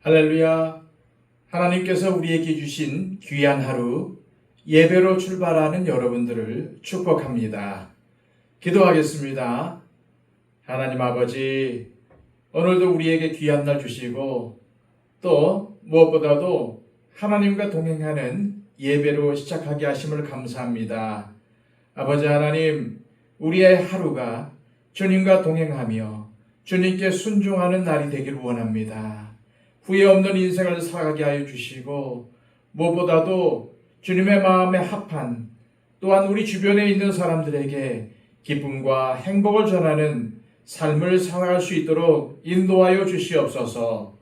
할렐루야. 하나님께서 우리에게 주신 귀한 하루 예배로 출발하는 여러분들을 축복합니다. 기도하겠습니다. 하나님 아버지, 오늘도 우리에게 귀한 날 주시고 또 무엇보다도 하나님과 동행하는 예배로 시작하게 하심을 감사합니다. 아버지 하나님, 우리의 하루가 주님과 동행하며 주님께 순종하는 날이 되길 원합니다. 후회 없는 인생을 살아가게 하여 주시고 무엇보다도 주님의 마음에 합한, 또한 우리 주변에 있는 사람들에게 기쁨과 행복을 전하는 삶을 살아갈 수 있도록 인도하여 주시옵소서.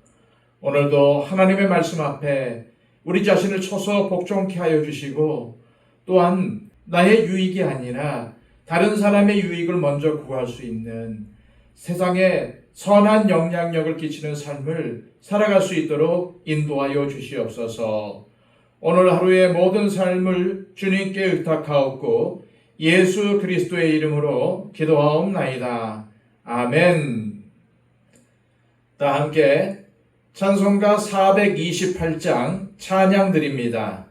오늘도 하나님의 말씀 앞에 우리 자신을 쳐서 복종케 하여 주시고, 또한 나의 유익이 아니라 다른 사람의 유익을 먼저 구할 수 있는 세상에 선한 영향력을 끼치는 삶을 살아갈 수 있도록 인도하여 주시옵소서. 오늘 하루의 모든 삶을 주님께 의탁하옵고 예수 그리스도의 이름으로 기도하옵나이다. 아멘. 다 함께 찬송가 428장 찬양 드립니다.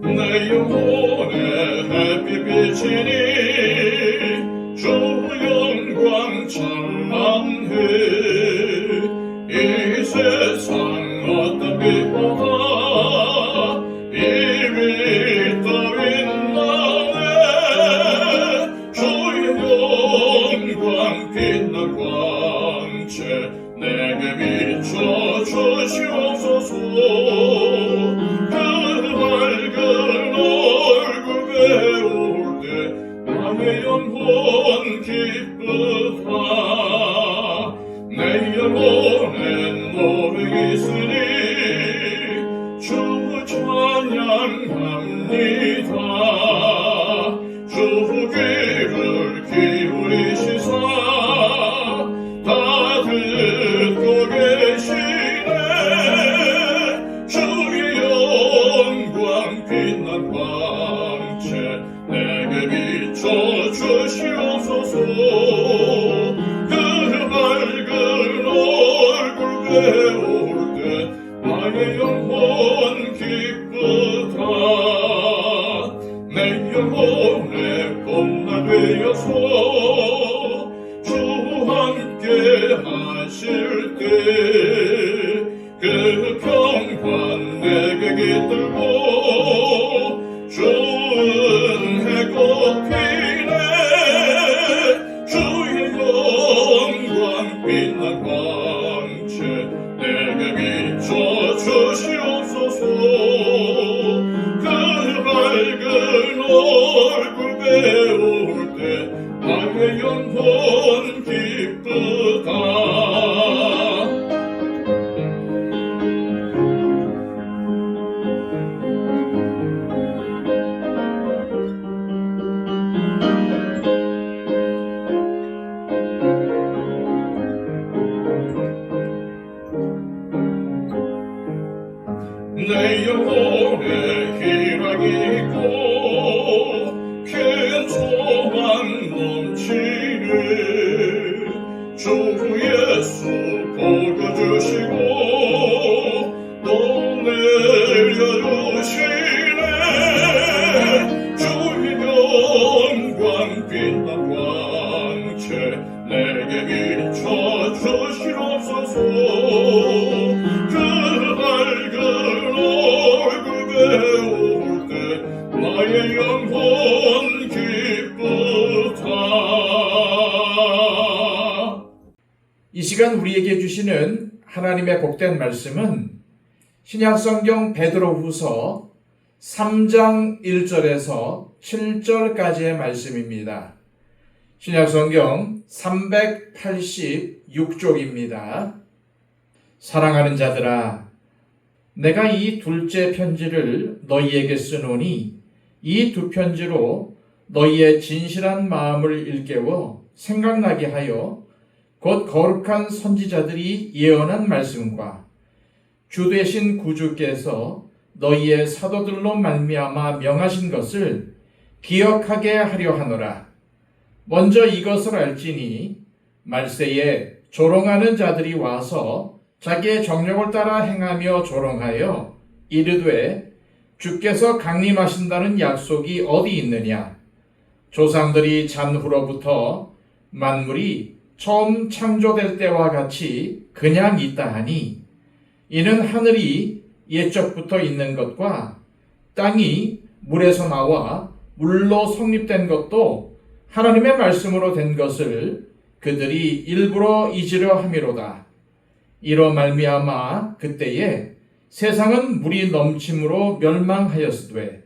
내 영혼의 햇빛 비치니 주 영광 찬란해. 이 세상 어떤 빛보다 비밀 따윈 나네. 주의 영광 빛난 광채 내게 비춰 주시옵소서. 배울 때 나의 영혼 기쁘다. 내 영혼엔 노래 있으니 주 찬양합니다. 주 귀를 기울이시사 다 듣고 계시네. 주의 영광 빛난 광채 내게 비춰 주시옵소서. 그 밝은 얼굴 배울 때 나의 영혼 기쁘다. 내 영혼의 봄날 되어서 주 함께 하실 때 그 평화 내게 깃들고 주은 꽃피네. 주의 영광 빛난 광채 내게 비춰 주시옵소서. 그 밝은 얼굴 배울 때 나의 영혼 기쁘다. 내 영혼에 희락이 있고 큰 소망 넘치네. 주 예수 복여주시고 또 내려주시네. 주의 영광 빛난 광채 내게 비춰 주시옵소서. 배울 때 나의 영혼 기쁘다. 이 시간 우리에게 주시는 하나님의 복된 말씀은 신약성경 베드로후서 3장 1절에서 7절까지의 말씀입니다. 신약성경 386쪽입니다. 사랑하는 자들아, 내가 이 둘째 편지를 너희에게 쓰노니 이 두 편지로 너희의 진실한 마음을 일깨워 생각나게 하여 곧 거룩한 선지자들이 예언한 말씀과 주 되신 구주께서 너희의 사도들로 말미암아 명하신 것을 기억하게 하려 하노라. 먼저 이것을 알지니 말세에 조롱하는 자들이 와서 자기의 정력을 따라 행하며 조롱하여 이르되 주께서 강림하신다는 약속이 어디 있느냐? 조상들이 잔 후로부터 만물이 처음 창조될 때와 같이 그냥 있다 하니 이는 하늘이 옛적부터 있는 것과 땅이 물에서 나와 물로 성립된 것도 하나님의 말씀으로 된 것을 그들이 일부러 잊으려 함이로다. 이로 말미암아 그때에 세상은 물이 넘침으로 멸망하였으되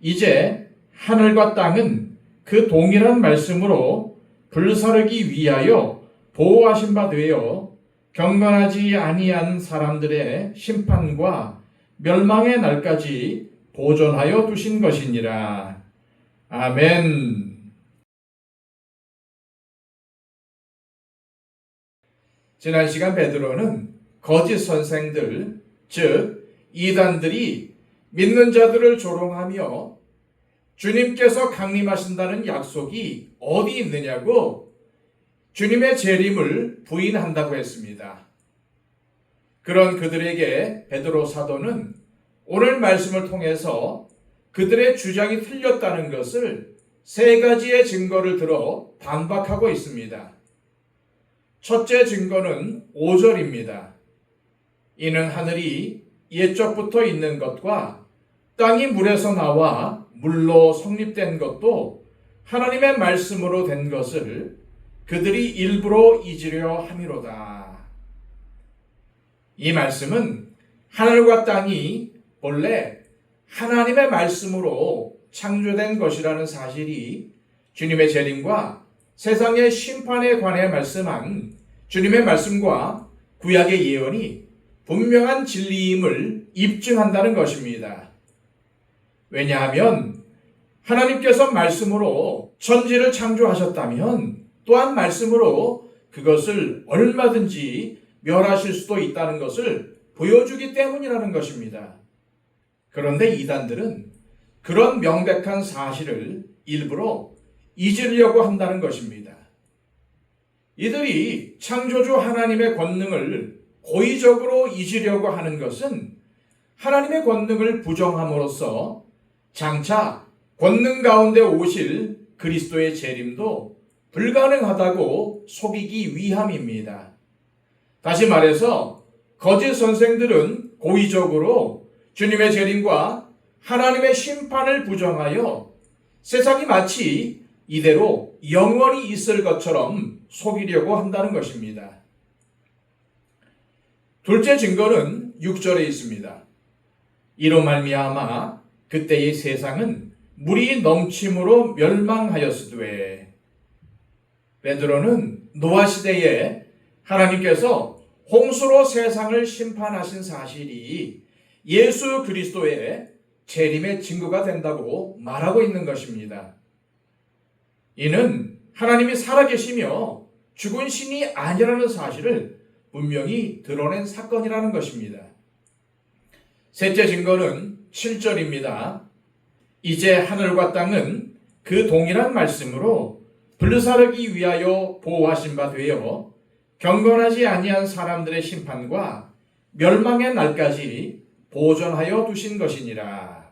이제 하늘과 땅은 그 동일한 말씀으로 불사르기 위하여 보호하신 바 되어 경건하지 아니한 사람들의 심판과 멸망의 날까지 보존하여 두신 것이니라. 아멘. 지난 시간 베드로는 거짓 선생들, 즉 이단들이 믿는 자들을 조롱하며 주님께서 강림하신다는 약속이 어디 있느냐고 주님의 재림을 부인한다고 했습니다. 그런 그들에게 베드로 사도는 오늘 말씀을 통해서 그들의 주장이 틀렸다는 것을 세 가지의 증거를 들어 반박하고 있습니다. 첫째 증거는 5절입니다. 이는 하늘이 옛적부터 있는 것과 땅이 물에서 나와 물로 성립된 것도 하나님의 말씀으로 된 것을 그들이 일부러 잊으려 함이로다. 이 말씀은 하늘과 땅이 본래 하나님의 말씀으로 창조된 것이라는 사실이 주님의 재림과 세상의 심판에 관해 말씀한 주님의 말씀과 구약의 예언이 분명한 진리임을 입증한다는 것입니다. 왜냐하면 하나님께서 말씀으로 천지를 창조하셨다면 또한 말씀으로 그것을 얼마든지 멸하실 수도 있다는 것을 보여주기 때문이라는 것입니다. 그런데 이단들은 그런 명백한 사실을 일부러 잊으려고 한다는 것입니다. 이들이 창조주 하나님의 권능을 고의적으로 잊으려고 하는 것은 하나님의 권능을 부정함으로써 장차 권능 가운데 오실 그리스도의 재림도 불가능하다고 속이기 위함입니다. 다시 말해서 거짓 선생들은 고의적으로 주님의 재림과 하나님의 심판을 부정하여 세상이 마치 이대로 영원히 있을 것처럼 속이려고 한다는 것입니다. 둘째 증거는 6절에 있습니다. 이로 말미암아 그때의 세상은 물이 넘침으로 멸망하였으되. 베드로는 노아 시대에 하나님께서 홍수로 세상을 심판하신 사실이 예수 그리스도의 재림의 증거가 된다고 말하고 있는 것입니다. 이는 하나님이 살아계시며 죽은 신이 아니라는 사실을 분명히 드러낸 사건이라는 것입니다. 셋째 증거는 7절입니다. 이제 하늘과 땅은 그 동일한 말씀으로 불사르기 위하여 보호하신 바 되어 경건하지 아니한 사람들의 심판과 멸망의 날까지 보존하여 두신 것이니라.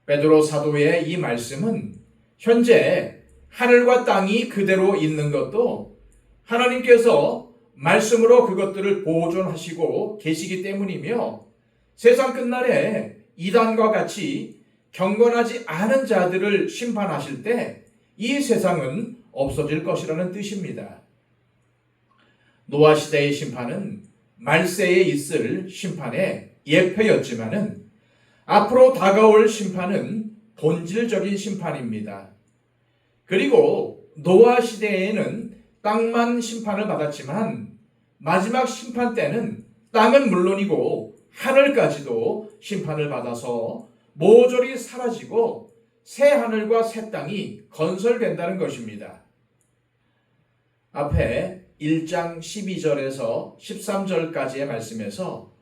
베드로 사도의 이 말씀은 현재 하늘과 땅이 그대로 있는 것도 하나님께서 말씀으로 그것들을 보존하시고 계시기 때문이며 세상 끝날에 이단과 같이 경건하지 않은 자들을 심판하실 때 이 세상은 없어질 것이라는 뜻입니다. 노아 시대의 심판은 말세에 있을 심판의 예표였지만은 앞으로 다가올 심판은 본질적인 심판입니다. 그리고 노아 시대에는 땅만 심판을 받았지만 마지막 심판 때는 땅은 물론이고 하늘까지도 심판을 받아서 모조리 사라지고 새 하늘과 새 땅이 건설된다는 것입니다. 앞에 1장 12절에서 13절까지의 말씀에서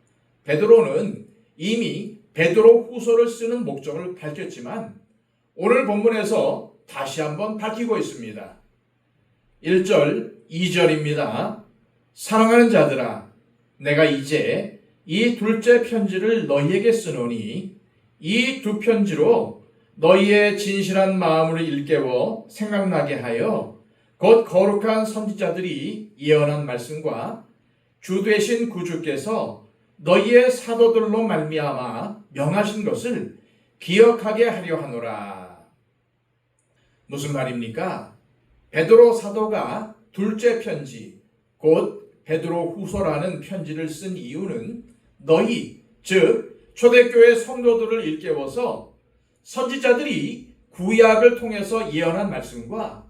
베드로는 이미 베드로 후서를 쓰는 목적을 밝혔지만 오늘 본문에서 다시 한번 밝히고 있습니다. 1절, 2절입니다. 사랑하는 자들아, 내가 이제 이 둘째 편지를 너희에게 쓰노니 이 두 편지로 너희의 진실한 마음을 일깨워 생각나게 하여 곧 거룩한 선지자들이 예언한 말씀과 주 되신 구주께서 너희의 사도들로 말미암아 명하신 것을 기억하게 하려 하노라. 무슨 말입니까? 베드로 사도가 둘째 편지, 곧 베드로 후서라는 편지를 쓴 이유는 너희, 즉 초대교회 성도들을 일깨워서 선지자들이 구약을 통해서 예언한 말씀과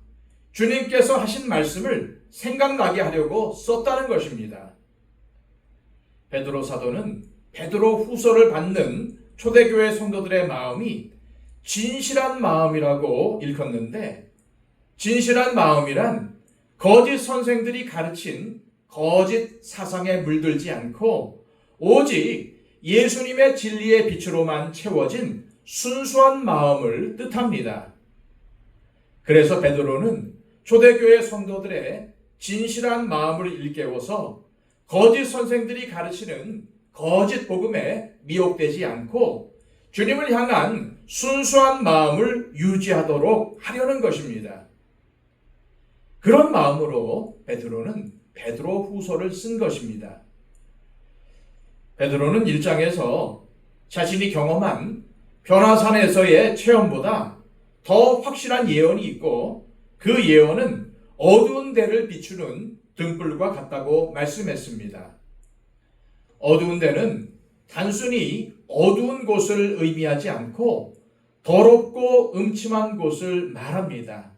주님께서 하신 말씀을 생각나게 하려고 썼다는 것입니다. 베드로 사도는 베드로 후서를 받는 초대교회 성도들의 마음이 진실한 마음이라고 일컫는데, 진실한 마음이란 거짓 선생들이 가르친 거짓 사상에 물들지 않고 오직 예수님의 진리의 빛으로만 채워진 순수한 마음을 뜻합니다. 그래서 베드로는 초대교회 성도들의 진실한 마음을 일깨워서 거짓 선생들이 가르치는 거짓 복음에 미혹되지 않고 주님을 향한 순수한 마음을 유지하도록 하려는 것입니다. 그런 마음으로 베드로는 베드로 후서를 쓴 것입니다. 베드로는 1장에서 자신이 경험한 변화산에서의 체험보다 더 확실한 예언이 있고 그 예언은 어두운 데를 비추는 등불과 같다고 말씀했습니다. 어두운 데는 단순히 어두운 곳을 의미하지 않고 더럽고 음침한 곳을 말합니다.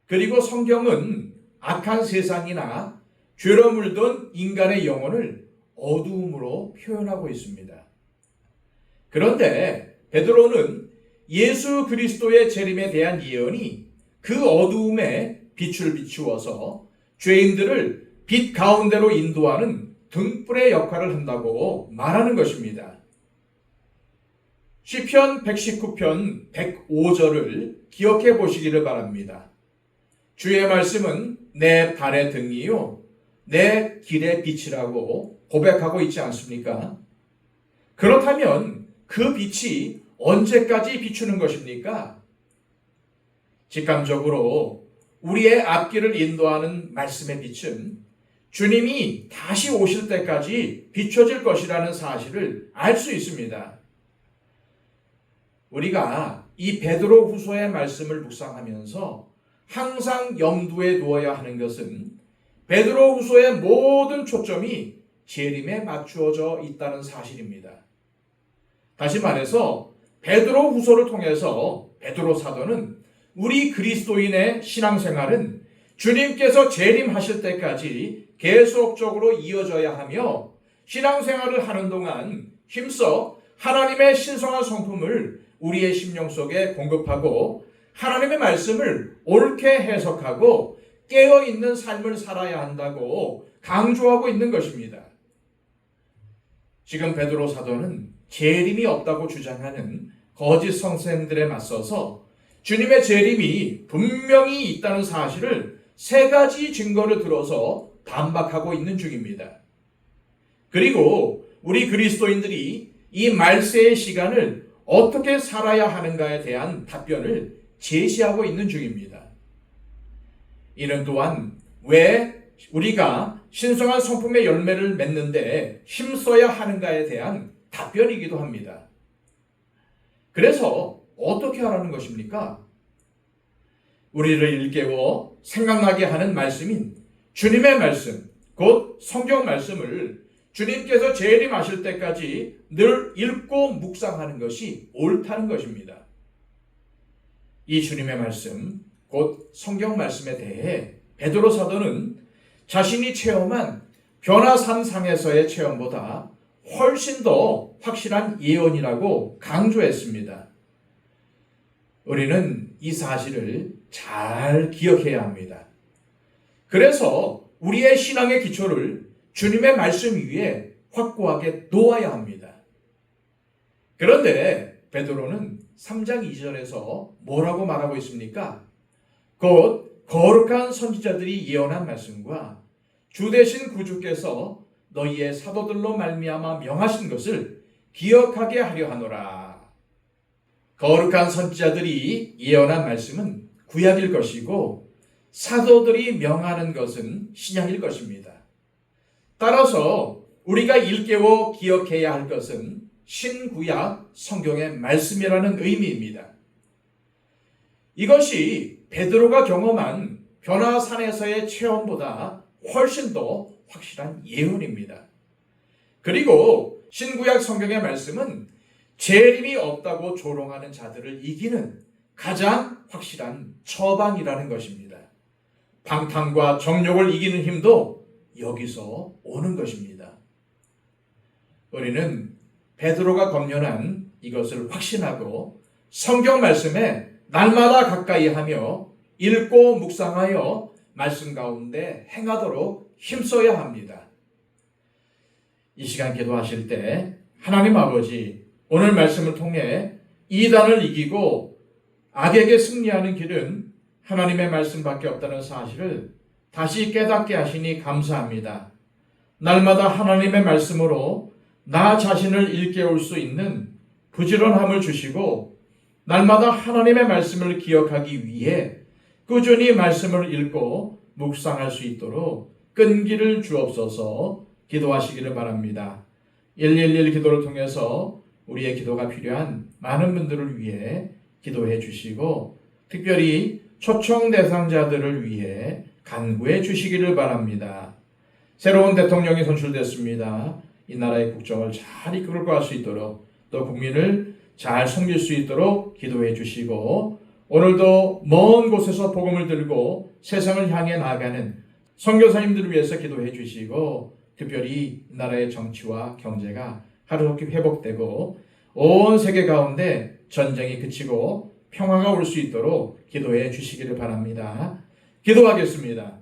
그리고 성경은 악한 세상이나 죄로 물든 인간의 영혼을 어두움으로 표현하고 있습니다. 그런데 베드로는 예수 그리스도의 재림에 대한 예언이 그 어두움에 빛을 비추어서 죄인들을 빛 가운데로 인도하는 등불의 역할을 한다고 말하는 것입니다. 시편 119편 105절을 기억해 보시기를 바랍니다. 주의 말씀은 내 발의 등이요 내 길의 빛이라고 고백하고 있지 않습니까? 그렇다면 그 빛이 언제까지 비추는 것입니까? 직감적으로 우리의 앞길을 인도하는 말씀의 빛은 주님이 다시 오실 때까지 비춰질 것이라는 사실을 알 수 있습니다. 우리가 이 베드로 후서의 말씀을 묵상하면서 항상 염두에 두어야 하는 것은 베드로 후서의 모든 초점이 재림에 맞추어져 있다는 사실입니다. 다시 말해서 베드로 후서를 통해서 베드로 사도는 우리 그리스도인의 신앙생활은 주님께서 재림하실 때까지 계속적으로 이어져야 하며 신앙생활을 하는 동안 힘써 하나님의 신성한 성품을 우리의 심령 속에 공급하고 하나님의 말씀을 옳게 해석하고 깨어있는 삶을 살아야 한다고 강조하고 있는 것입니다. 지금 베드로 사도는 재림이 없다고 주장하는 거짓 선생들에 맞서서 주님의 재림이 분명히 있다는 사실을 세 가지 증거를 들어서 반박하고 있는 중입니다. 그리고 우리 그리스도인들이 이 말세의 시간을 어떻게 살아야 하는가에 대한 답변을 제시하고 있는 중입니다. 이는 또한 왜 우리가 신성한 성품의 열매를 맺는데 힘써야 하는가에 대한 답변이기도 합니다. 그래서 어떻게 하라는 것입니까? 우리를 일깨워 생각나게 하는 말씀인 주님의 말씀, 곧 성경 말씀을 주님께서 재림하실 때까지 늘 읽고 묵상하는 것이 옳다는 것입니다. 이 주님의 말씀, 곧 성경 말씀에 대해 베드로 사도는 자신이 체험한 변화산상에서의 체험보다 훨씬 더 확실한 예언이라고 강조했습니다. 우리는 이 사실을 잘 기억해야 합니다. 그래서 우리의 신앙의 기초를 주님의 말씀 위에 확고하게 놓아야 합니다. 그런데 베드로는 3장 2절에서 뭐라고 말하고 있습니까? 곧 거룩한 선지자들이 예언한 말씀과 주 되신 구주께서 너희의 사도들로 말미암아 명하신 것을 기억하게 하려 하노라. 거룩한 선지자들이 예언한 말씀은 구약일 것이고 사도들이 명하는 것은 신약일 것입니다. 따라서 우리가 일깨워 기억해야 할 것은 신구약 성경의 말씀이라는 의미입니다. 이것이 베드로가 경험한 변화산에서의 체험보다 훨씬 더 확실한 예언입니다. 그리고 신구약 성경의 말씀은 재림이 없다고 조롱하는 자들을 이기는 가장 확실한 처방이라는 것입니다. 방탕과 정욕을 이기는 힘도 여기서 오는 것입니다. 우리는 베드로가 검연한 이것을 확신하고 성경 말씀에 날마다 가까이 하며 읽고 묵상하여 말씀 가운데 행하도록 힘써야 합니다. 이 시간 기도하실 때 하나님 아버지, 오늘 말씀을 통해 이단을 이기고 악에게 승리하는 길은 하나님의 말씀밖에 없다는 사실을 다시 깨닫게 하시니 감사합니다. 날마다 하나님의 말씀으로 나 자신을 일깨울 수 있는 부지런함을 주시고 날마다 하나님의 말씀을 기억하기 위해 꾸준히 말씀을 읽고 묵상할 수 있도록 끈기를 주옵소서. 기도하시기를 바랍니다. 111 기도를 통해서 우리의 기도가 필요한 많은 분들을 위해 기도해 주시고 특별히 초청 대상자들을 위해 간구해 주시기를 바랍니다. 새로운 대통령이 선출됐습니다. 이 나라의 국정을 잘 이끌고 갈 수 있도록 또 국민을 잘 섬길 수 있도록 기도해 주시고 오늘도 먼 곳에서 복음을 들고 세상을 향해 나아가는 선교사님들을 위해서 기도해 주시고 특별히 나라의 정치와 경제가 하루속히 회복되고 온 세계 가운데 전쟁이 그치고 평화가 올 수 있도록 기도해 주시기를 바랍니다. 기도하겠습니다.